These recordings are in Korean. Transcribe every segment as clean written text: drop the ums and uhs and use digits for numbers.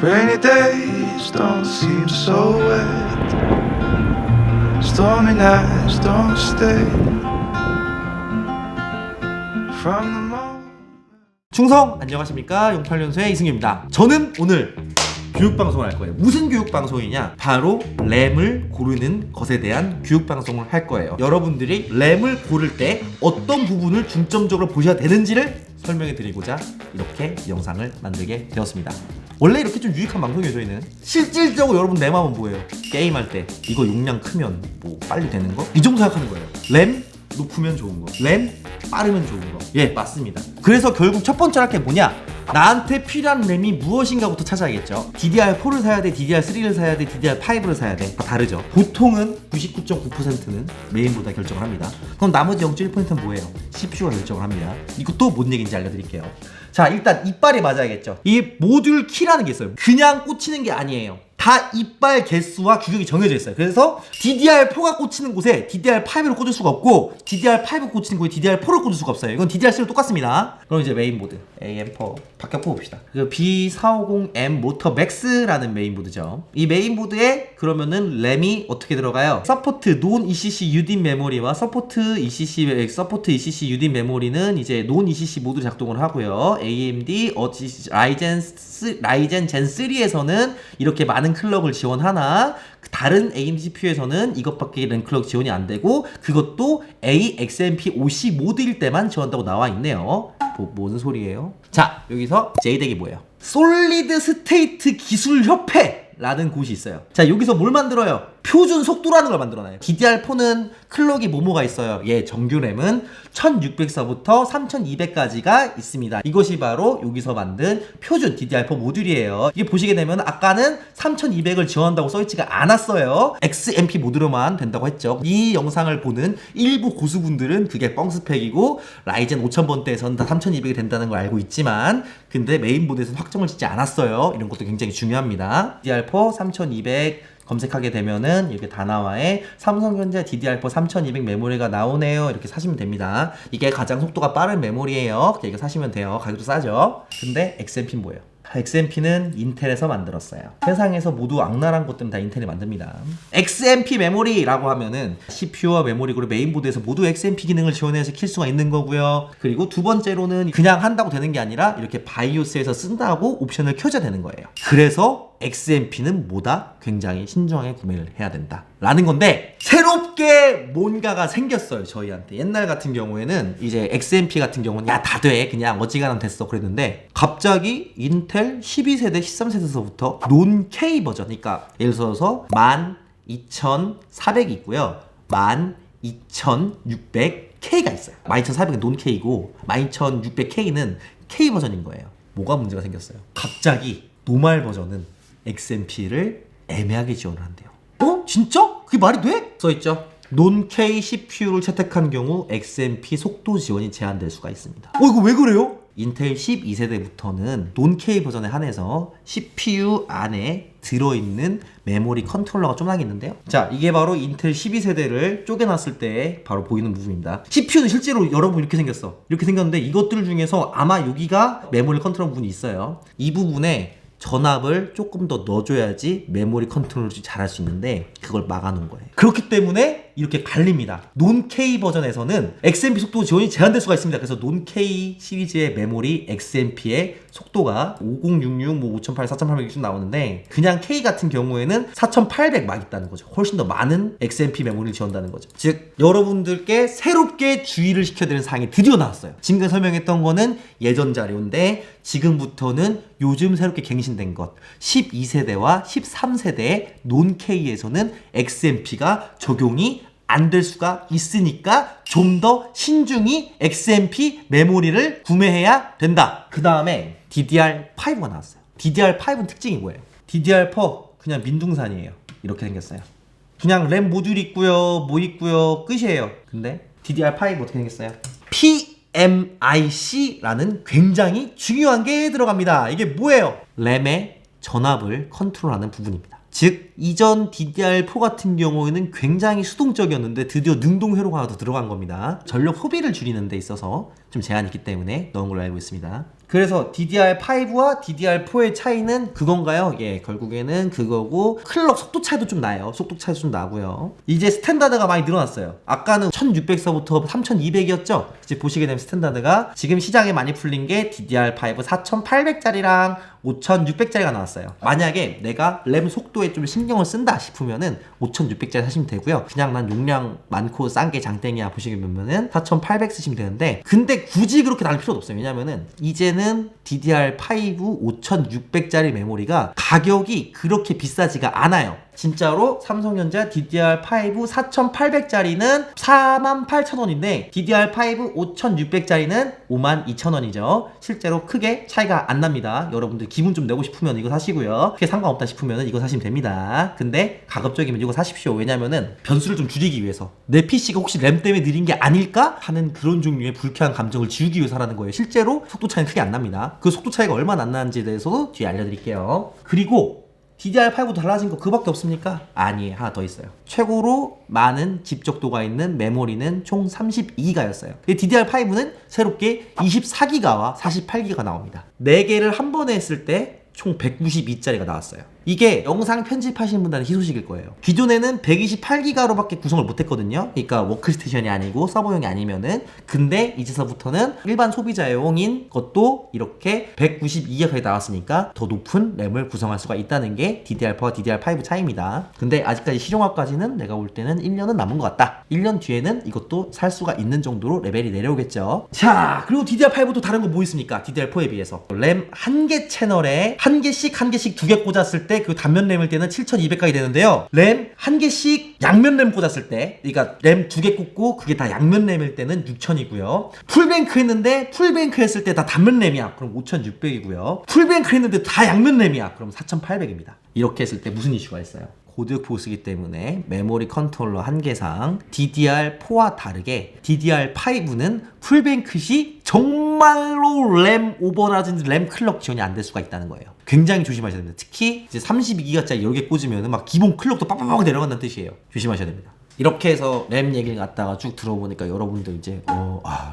Rainy days don't seem so wet. Stormy nights don't stay. From the moment. 충성! 안녕하십니까, 08년생 이승규입니다. 저는 오늘 교육방송을 할 거예요. 무슨 교육방송이냐? 바로 램을 고르는 것에 대한 교육방송을 할 거예요. 여러분들이 램을 고를 때 어떤 부분을 중점적으로 보셔야 되는지를 설명해 드리고자 이렇게 영상을 만들게 되었습니다. 원래 이렇게 좀 유익한 방송이에요. 저희는 실질적으로 여러분 램 하면 뭐예요? 게임할 때 이거 용량 크면 뭐 빨리 되는 거? 이 정도 생각하는 거예요. 램 높으면 좋은 거, 램 빠르면 좋은 거. 예, 맞습니다. 그래서 결국 첫 번째 할 게 뭐냐? 나한테 필요한 램이 무엇인가부터 찾아야겠죠. DDR4를 사야 돼, DDR3를 사야 돼, DDR5를 사야 돼. 다 다르죠. 보통은 99.9%는 메인보다 결정을 합니다. 그럼 나머지 0.1%는 뭐예요? CPU가 결정을 합니다. 이것도 뭔 얘기인지 알려드릴게요. 자, 일단 이빨이 맞아야겠죠. 이 모듈 키라는 게 있어요. 그냥 꽂히는 게 아니에요. 다 이빨 개수와 규격이 정해져 있어요. 그래서 DDR4가 꽂히는 곳에 DDR5를 꽂을 수가 없고, DDR5 꽂히는 곳에 DDR4를 꽂을 수가 없어요. 이건 DDR3랑 똑같습니다. 그럼 이제 메인보드 AM4 바뀌었고 봅시다. 그 B450M 모터 맥스라는 메인보드죠. 이 메인보드에 그러면은 램이 어떻게 들어가요? 서포트 논 ECC UDIM 메모리와 서포트 ECC UDIM 메모리는 이제 논 ECC 모드로 작동을 하고요. AMD 라이젠 젠 3에서는 이렇게 많은 클럭을 지원하나 다른 AMD CPU에서는 이것밖에 램 클럭 지원이 안 되고, 그것도 AXMP OC 모드일 때만 지원한다고 나와 있네요. 뭔 소리예요? 자, 여기서 JDEC이 뭐예요? 솔리드 스테이트 기술 협회 라는 곳이 있어요. 자, 여기서 뭘 만들어요? 표준 속도라는 걸 만들어놔요. DDR4는 클럭이 뭐뭐가 있어요? 예, 정규 램은 1600서부터 3200까지가 있습니다. 이것이 바로 여기서 만든 표준 DDR4 모듈이에요. 이게 보시게 되면 아까는 3200을 지원한다고 써있지가 않았어요. XMP 모드로만 된다고 했죠. 이 영상을 보는 일부 고수분들은 그게 뻥 스펙이고 라이젠 5000번대에서는 다 3200이 된다는 걸 알고 있지만, 근데 메인보드에서는 확정을 짓지 않았어요. 이런 것도 굉장히 중요합니다. DDR4 3200 검색하게 되면은 이렇게 다나와에 삼성전자 DDR4 3200 메모리가 나오네요. 이렇게 사시면 됩니다. 이게 가장 속도가 빠른 메모리예요. 이거 사시면 돼요. 가격도 싸죠. 근데 XMP는 뭐예요? XMP는 인텔에서 만들었어요. 세상에서 모두 악랄한 것들은 다 인텔이 만듭니다. XMP 메모리라고 하면은 CPU와 메모리 그리고 메인보드에서 모두 XMP 기능을 지원해서 킬 수가 있는 거고요. 그리고 두 번째로는 그냥 한다고 되는 게 아니라 이렇게 바이오스에서 쓴다고 옵션을 켜줘야 되는 거예요. 그래서 XMP는 뭐다? 굉장히 신중하게 구매를 해야 된다 라는 건데, 새롭게 뭔가가 생겼어요. 저희한테. 옛날 같은 경우에는 이제 XMP 같은 경우는 야, 다 돼, 그냥 어지간하면 됐어 그랬는데, 갑자기 인텔 12세대 13세대서부터 논 K 버전, 그러니까 예를 들어서 12400이 있고요, 12600K가 있어요. 12400은 논 K고 12600K는 K 버전인 거예요. 뭐가 문제가 생겼어요? 갑자기 노말 버전은 XMP를 애매하게 지원을 한대요. 어? 진짜? 그게 말이 돼? 써있죠. 논-K CPU를 채택한 경우 XMP 속도 지원이 제한될 수가 있습니다. 이거 왜 그래요? 인텔 12세대부터는 논-K 버전에 한해서 CPU 안에 들어있는 메모리 컨트롤러가 쪼낙 있는데요. 자, 이게 바로 인텔 12세대를 쪼개놨을 때 바로 보이는 부분입니다. CPU는 실제로 여러분 이렇게 생겼어. 이렇게 생겼는데 이것들 중에서 아마 여기가 메모리 컨트롤 부분이 있어요. 이 부분에 전압을 조금 더 넣어줘야지 메모리 컨트롤을 잘할 수 있는데 그걸 막아놓은 거예요. 그렇기 때문에 이렇게 갈립니다. 논-K 버전에서는 XMP 속도 지원이 제한될 수가 있습니다. 그래서 논-K 시리즈의 메모리 XMP의 속도가 5066, 5800, 4800이 좀 나오는데, 그냥 K 같은 경우에는 4800 막 있다는 거죠. 훨씬 더 많은 XMP 메모리를 지원한다는 거죠. 즉, 여러분들께 새롭게 주의를 시켜야 되는 사항이 드디어 나왔어요. 지금까지 설명했던 거는 예전 자료인데, 지금부터는 요즘 새롭게 갱신된 것 12세대와 13세대의 논-K에서는 XMP가 적용이 안 될 수가 있으니까 좀 더 신중히 XMP 메모리를 구매해야 된다. 그 다음에 DDR5가 나왔어요. DDR5는 특징이 뭐예요? DDR4 그냥 민둥산이에요. 이렇게 생겼어요. 그냥 램 모듈 있고요, 뭐 있고요, 끝이에요. 근데 DDR5 어떻게 생겼어요? PMIC라는 굉장히 중요한 게 들어갑니다. 이게 뭐예요? 램의 전압을 컨트롤하는 부분입니다. 즉, 이전 DDR4 같은 경우에는 굉장히 수동적이었는데 드디어 능동 회로가 더 들어간 겁니다. 전력 소비를 줄이는 데 있어서 좀 제한이 있기 때문에 넣은 걸로 알고 있습니다. 그래서 DDR5와 DDR4의 차이는 그건가요? 예, 결국에는 그거고 클럭 속도 차이도 좀 나요. 속도 차이도 좀 나고요. 이제 스탠다드가 많이 늘어났어요. 아까는 1600서부터 3200이었죠? 이제 보시게 되면 스탠다드가 지금 시장에 많이 풀린 게 DDR5 4800짜리랑 5600짜리가 나왔어요. 만약에 내가 램 속도에 좀 신경을 쓴다 싶으면은 5600짜리 사시면 되고요. 그냥 난 용량 많고 싼 게 장땡이야 보시게 되면은 4800 쓰시면 되는데, 근데 굳이 그렇게 나눌 필요도 없어요. 왜냐면은 이제는 DDR5 5600짜리 메모리가 가격이 그렇게 비싸지가 않아요. 진짜로 삼성전자 DDR5 4800짜리는 48,000원인데 DDR5 5600짜리는 52,000원이죠. 실제로 크게 차이가 안 납니다. 여러분들 기분 좀 내고 싶으면 이거 사시고요. 크게 상관없다 싶으면 이거 사시면 됩니다. 근데 가급적이면 이거 사십시오. 왜냐면은 변수를 좀 줄이기 위해서, 내 PC가 혹시 램 때문에 느린 게 아닐까 하는 그런 종류의 불쾌한 감정을 지우기 위해서라는 거예요. 실제로 속도 차이는 크게 안 납니다. 그 속도 차이가 얼마나 안 나는지에 대해서도 뒤에 알려드릴게요. 그리고 DDR5도 달라진 거 그밖에 없습니까? 아니에요. 하나 더 있어요. 최고로 많은 집적도가 있는 메모리는 총 32기가였어요. DDR5는 새롭게 24기가와 48기가 나옵니다. 4개를 한 번에 했을 때 총 192짜리가 나왔어요. 이게 영상 편집하시는 분들은 희소식일 거예요. 기존에는 128기가로밖에 구성을 못했거든요. 그러니까 워크스테이션이 아니고 서버용이 아니면은. 근데 이제서부터는 일반 소비자용인 것도 이렇게 192기가까지 나왔으니까 더 높은 램을 구성할 수가 있다는 게 DDR4와 DDR5 차이입니다. 근데 아직까지 실용화까지는 내가 볼 때는 1년은 남은 것 같다. 1년 뒤에는 이것도 살 수가 있는 정도로 레벨이 내려오겠죠. 자, 그리고 DDR5도 다른 거 뭐 있습니까? DDR4에 비해서 램 한 개 채널에 한 개씩 2개 꽂았을 때 그 단면 램일 때는 7200가지 되는데요. 램 한 개씩 양면 램 꽂았을 때, 그러니까 램 2개 꽂고 그게 다 양면 램일 때는 6000이고요. 풀뱅크 했는데 풀뱅크 했을 때 다 단면 램이야. 그럼 5600이고요. 풀뱅크 했는데 다 양면 램이야. 그럼 4800입니다. 이렇게 했을 때 무슨 이슈가 있어요? 고득 보스기 때문에 메모리 컨트롤러 한계상 DDR4와 다르게 DDR5는 풀뱅크 시 정말로 램 오버라든지 램 클럭 지원이 안 될 수가 있다는 거예요. 굉장히 조심하셔야 됩니다. 특히 이제 32기가짜리 여러 개 꽂으면 막 기본 클럭도 빡빡빡 내려간다는 뜻이에요. 조심하셔야 됩니다. 이렇게 해서 램 얘기를 갖다가 쭉 들어보니까 여러분들 이제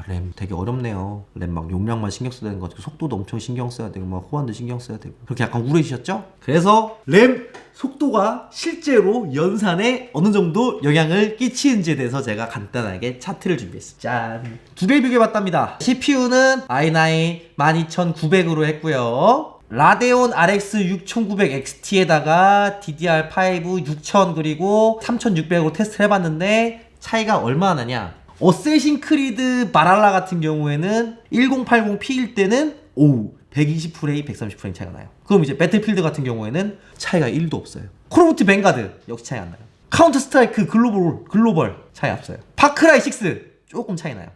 램 되게 어렵네요. 램 막 용량만 신경 써야 되는 거 같고 속도도 엄청 신경 써야 되고 막 호환도 신경 써야 되고 그렇게 약간 우울해지셨죠? 그래서 램 속도가 실제로 연산에 어느 정도 영향을 끼치는지에 대해서 제가 간단하게 차트를 준비했습니다. 짠! 두 개 비교해봤답니다. CPU는 i9 12900으로 했고요. 라데온 RX 6900XT에다가 DDR5 6000 그리고 3600으로 테스트를 해봤는데 차이가 얼마나 나냐? 어쌔신 크리드 바랄라 같은 경우에는 1080p일 때는 120프레임, 130프레임 차이가 나요. 그럼 이제 배틀필드 같은 경우에는 차이가 1도 없어요. 콜 오브 듀티 뱅가드 역시 차이 안 나요. 카운터 스트라이크 글로벌 차이 없어요. 파크라이 6 조금 차이 나요.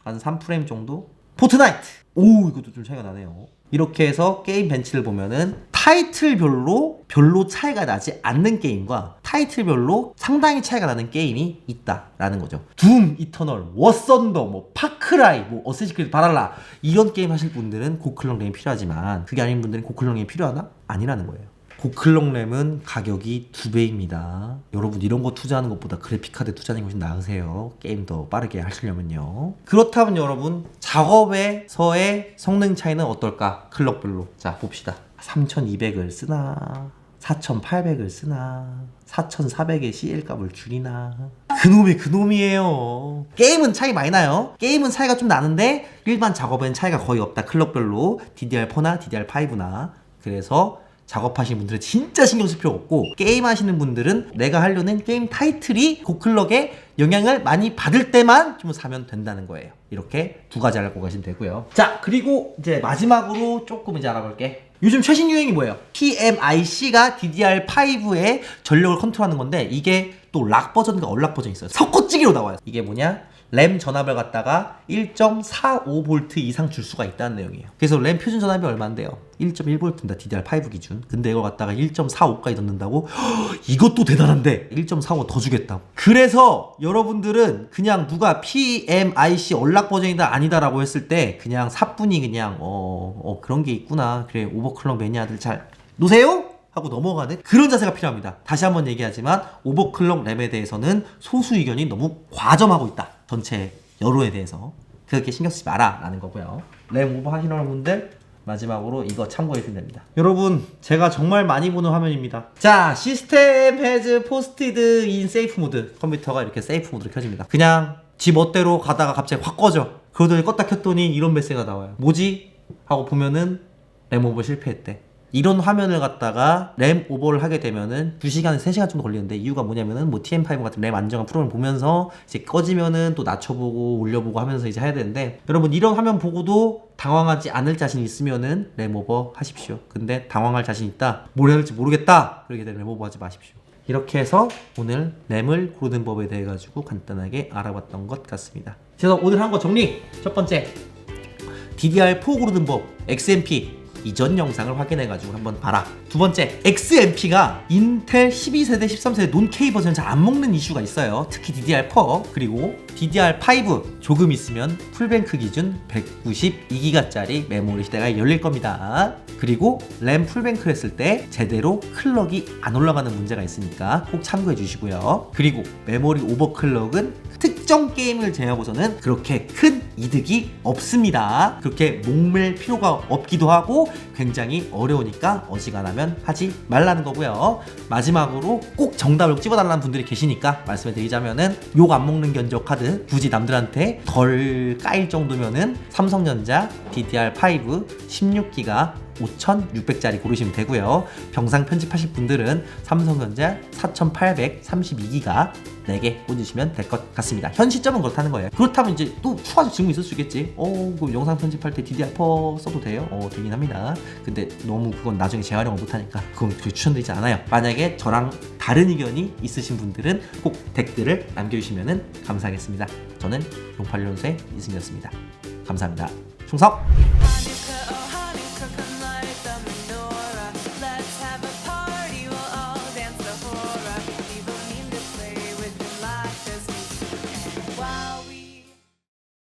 한 3프레임 정도. 포트나이트 이것도 좀 차이가 나네요. 이렇게 해서 게임 벤치를 보면은 타이틀별로 별로 차이가 나지 않는 게임과 타이틀별로 상당히 차이가 나는 게임이 있다라는 거죠. 둠 이터널, 워썬더, 뭐 파크라이, 뭐 어쌔신 크리드 바랄라 이런 게임 하실 분들은 고클럭 램이 필요하지만 그게 아닌 분들은 고클럭 램이 필요하나? 아니라는 거예요. 고클럭 램은 가격이 2배입니다. 여러분 이런 거 투자하는 것보다 그래픽카드 투자하는 것이 나으세요. 게임 더 빠르게 하시려면요. 그렇다면 여러분 작업에서의 성능 차이는 어떨까? 클럭별로. 자 봅시다. 3200을 쓰나 4800을 쓰나 4400의 CL값을 줄이나 그놈이 그놈이에요. 게임은 차이 많이 나요. 게임은 차이가 좀 나는데 일반 작업엔 차이가 거의 없다. 클럭별로 DDR4나 DDR5나. 그래서 작업하시는 분들은 진짜 신경 쓸 필요 없고 게임 하시는 분들은 내가 하려는 게임 타이틀이 고클럭에 영향을 많이 받을 때만 좀 사면 된다는 거예요. 이렇게 두 가지 알고 가시면 되고요. 자 그리고 이제 마지막으로 조금 이제 알아볼게. 요즘 최신 유행이 뭐예요? PMIC가 DDR5의 전력을 컨트롤하는 건데 이게 또 락 버전과 얼락 버전이 있어요. 섞어찌기로 나와요. 이게 뭐냐? 램 전압을 갖다가 1.45V 이상 줄 수가 있다는 내용이에요. 그래서 램 표준 전압이 얼마인데요? 1.1V입니다. DDR5 기준. 근데 이걸 갖다가 1.45까지 넣는다고? 이것도 대단한데 1.45 더 주겠다고. 그래서 여러분들은 그냥 누가 PMIC 얼락 버전이다 아니다라고 했을 때 그냥 사뿐히 그냥 그런 게 있구나. 그래 오버클럭 매니아들 잘 노세요? 하고 넘어가는 그런 자세가 필요합니다. 다시 한번 얘기하지만 오버클럭 램에 대해서는 소수 의견이 너무 과점하고 있다. 전체 여론에 대해서 그렇게 신경 쓰지 마라 라는 거고요. 램 오버 하시는 분들 마지막으로 이거 참고해 주시면 됩니다. 여러분, 제가 정말 많이 보는 화면입니다. 자, 시스템 해즈 포스티드 인 세이프 모드. 컴퓨터가 이렇게 세이프 모드로 켜집니다. 그냥 지 멋대로 가다가 갑자기 확 꺼져. 그러더니 껐다 켰더니 이런 메시지가 나와요. 뭐지? 하고 보면은 램 오버 실패했대. 이런 화면을 갖다가 램 오버를 하게 되면은 2시간에서 3시간 정도 걸리는데, 이유가 뭐냐면은 뭐 TM5 같은 램 안정화 프로그램을 보면서 이제 꺼지면은 또 낮춰보고 올려보고 하면서 이제 해야 되는데, 여러분 이런 화면 보고도 당황하지 않을 자신 있으면은 램 오버 하십시오. 근데 당황할 자신 있다, 뭘 해야 할지 모르겠다, 그러게 되면 램 오버 하지 마십시오. 이렇게 해서 오늘 램을 고르는 법에 대해 가지고 간단하게 알아봤던 것 같습니다. 그래서 오늘 한 거 정리. 첫 번째, DDR4 고르는 법 XMP 이전 영상을 확인해가지고 한번 봐라. 두 번째, XMP가 인텔 12세대, 13세대 논-K 버전 잘 안 먹는 이슈가 있어요. 특히 DDR4, 그리고 DDR5 조금 있으면 풀뱅크 기준 192기가짜리 메모리 시대가 열릴 겁니다. 그리고 램 풀뱅크를 했을 때 제대로 클럭이 안 올라가는 문제가 있으니까 꼭 참고해 주시고요. 그리고 메모리 오버클럭은 특정 게임을 제외하고서는 그렇게 큰 이득이 없습니다. 그렇게 목맬 필요가 없기도 하고 굉장히 어려우니까 어지간하면 하지 말라는 거고요. 마지막으로 꼭 정답을 집어달라는 분들이 계시니까 말씀을 드리자면은 욕 안 먹는 견적 카드, 굳이 남들한테 덜 까일 정도면은 삼성전자 DDR5 16기가 5600짜리 고르시면 되고요. 병상 편집하실 분들은 삼성전자 4832기가 4개 꽂으시면 될 것 같습니다. 현 시점은 그렇다는 거예요. 그렇다면 이제 또 추가적 질문이 있을 수 있겠지. 그 영상 편집할 때 DDR4 써도 돼요? 되긴 합니다. 근데 너무 그건 나중에 재활용을 못하니까 그건 추천드리지 않아요. 만약에 저랑 다른 의견이 있으신 분들은 꼭 댓글을 남겨주시면 감사하겠습니다. 저는 08연수의 이승이었습니다. 감사합니다. 충성!